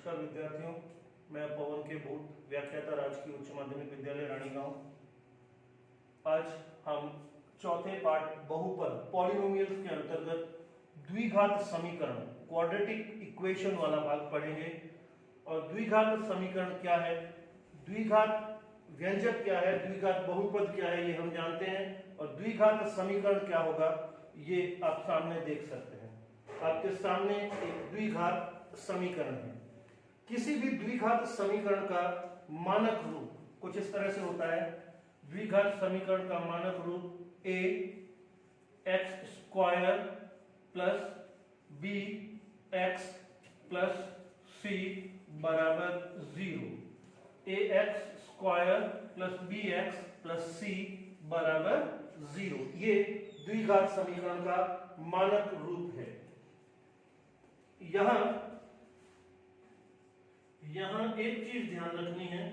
नमस्कार विद्यार्थियों, मैं पवन के भूत व्याख्याता राजकीय उच्च माध्यमिक विद्यालय रानीगांव। आज हम चौथे पाठ बहुपद पॉलिनोमियल्स के अंतर्गत द्विघात समीकरण क्वाड्रेटिक इक्वेशन वाला भाग पढ़ेंगे। और द्विघात समीकरण क्या है, द्विघात व्यंजक क्या है, द्विघात बहुपद क्या है, ये हम जानते हैं। और द्विघात समीकरण क्या होगा ये आप सामने देख सकते हैं। आपके सामने एक द्विघात समीकरण है। किसी भी द्विघात समीकरण का मानक रूप कुछ इस तरह से होता है। द्विघात समीकरण का मानक रूप a x square plus b x plus c बराबर 0, ax square plus bx plus c बराबर 0, ये द्विघात समीकरण का मानक रूप है। यहां एक चीज ध्यान रखनी है।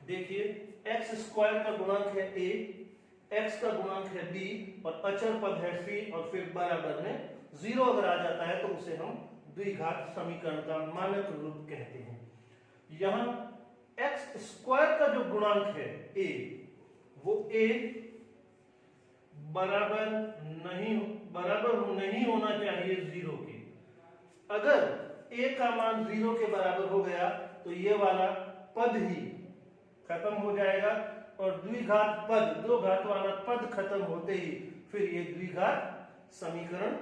देखिए, x स्क्वायर का गुणांक है a, x का गुणांक है b और अचर पद है c और फिर बराबर में 0 अगर आ जाता है तो उसे हम द्विघात समीकरण का मानक रूप कहते हैं। यहां x स्क्वायर का जो गुणांक है a, वो a बराबर नहीं होना चाहिए 0 के। अगर a का मान 0 के बराबर हो गया तो ये वाला पद ही खत्म हो जाएगा और द्विघात पद, दो घात वाला पद खत्म होते ही फिर ये द्विघात समीकरण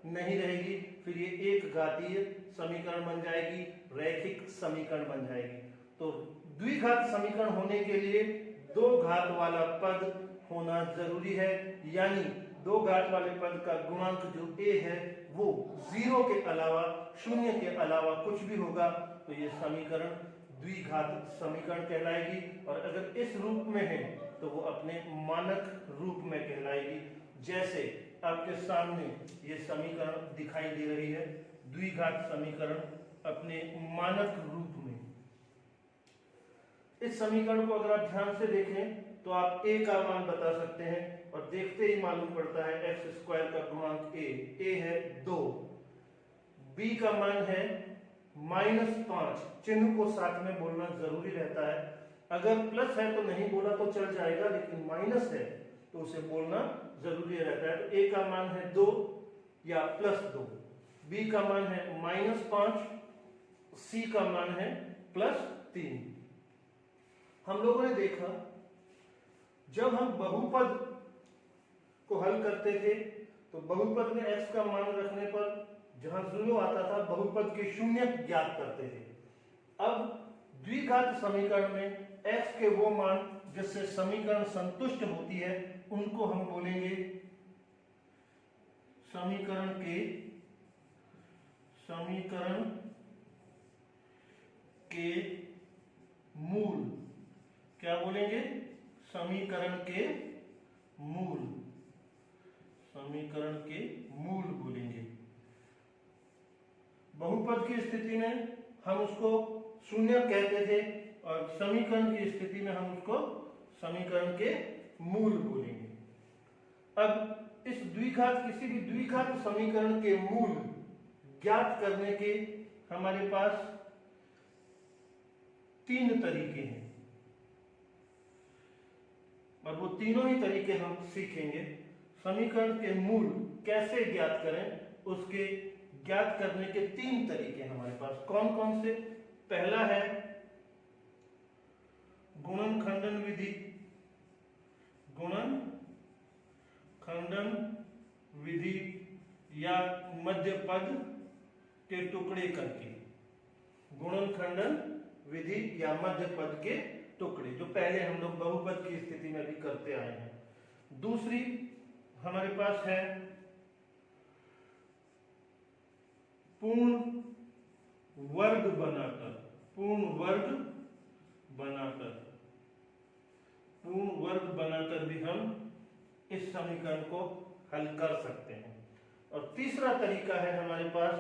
नहीं रहेगी, फिर ये एक घातीय समीकरण बन जाएगी, रैखिक समीकरण बन जाएगी। तो द्विघात समीकरण होने के लिए दो घात वाला पद होना जरूरी है, यानी दो घात वाले पद का गुणांक जो a है वो 0 के अलावा, 0 के अलावा कुछ भी होगा तो ये समीकरण द्विघात समीकरण कहलाएगी। और अगर इस रूप में है तो वो अपने मानक रूप में कहलाएगी। जैसे आपके सामने ये समीकरण दिखाई दे रही है, द्विघात समीकरण अपने मानक रूप में। इस समीकरण को अगर आप ध्यान से देखें तो आप a का मान बता सकते हैं और देखते ही मालूम पड़ता है x स्क्वायर का गुणांक a है 2, b का मान है -5, चिन्ह को साथ में बोलना जरूरी रहता है। अगर प्लस है तो नहीं बोला तो चल जाएगा, लेकिन माइनस है तो उसे बोलना जरूरी रहता है। तो a का मान है 2 या +2, b का मान है -5, c का मान है +3। हम लोगों ने देखा जब हम बहुपद को हल करते थे तो बहुपद में x का मान रखने पर जहां 0 आता था बहुपद के शून्य ज्ञात करते थे। अब द्विघात समीकरण में x के वो मान जिससे समीकरण संतुष्ट होती है उनको हम बोलेंगे समीकरण के मूल। क्या बोलेंगे? समीकरण के मूल बोलेंगे। बहुपद की स्थिति में हम उसको शून्य कहते थे और समीकरण की स्थिति में हम उसको समीकरण के मूल बोलेंगे। अब इस किसी भी द्विघात समीकरण के मूल ज्ञात करने के हमारे पास 3 तरीके हैं और वो तीनों ही तरीके हम सीखेंगे। समीकरण के मूल कैसे ज्ञात करें उसके ज्ञात करने के 3 तरीके हमारे पास। कौन कौन से? पहला है गुणनखंडन विधि या मध्य पद के टुकड़े करके। गुणनखंडन विधि या मध्य पद के टुकड़े, जो पहले हम लोग बहुपद की स्थिति में भी करते आए हैं। दूसरी हमारे पास है पूर्ण वर्ग बनाकर भी हम इस समीकरण को हल कर सकते हैं। और तीसरा तरीका है हमारे पास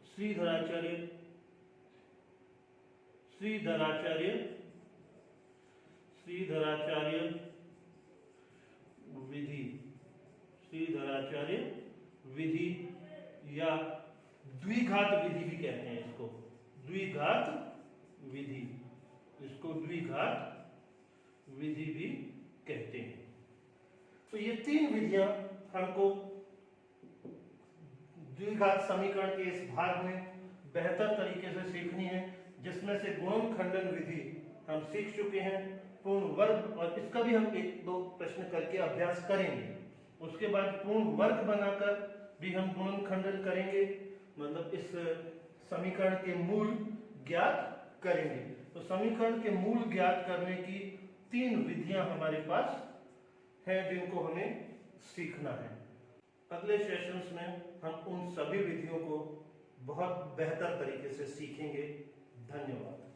श्रीधराचार्य विधि या द्विघात विधि भी कहते हैं इसको, द्विघात विधि, इसको द्विघात विधि भी कहते हैं। तो ये तीन विधियां हमको द्विघात समीकरण के इस भाग में बेहतर तरीके से सीखनी है, जिसमें से गुणनखंडन विधि हम सीख चुके हैं, पूर्ण वर्ग, और इसका भी हम एक दो प्रश्न करके अभ्यास करेंगे। उसके बाद पूर्ण वर्ग बनाकर भी हम गुणनखंडन करेंगे, मतलब इस समीकरण के मूल ज्ञात करेंगे। तो समीकरण के मूल ज्ञात करने की तीन विधियां हमारे पास हैं, जिनको हमें सीखना है। अगले सेशंस में हम उन सभी विधियों को बहुत बेहतर तरीके से सीखेंगे। धन्यवाद।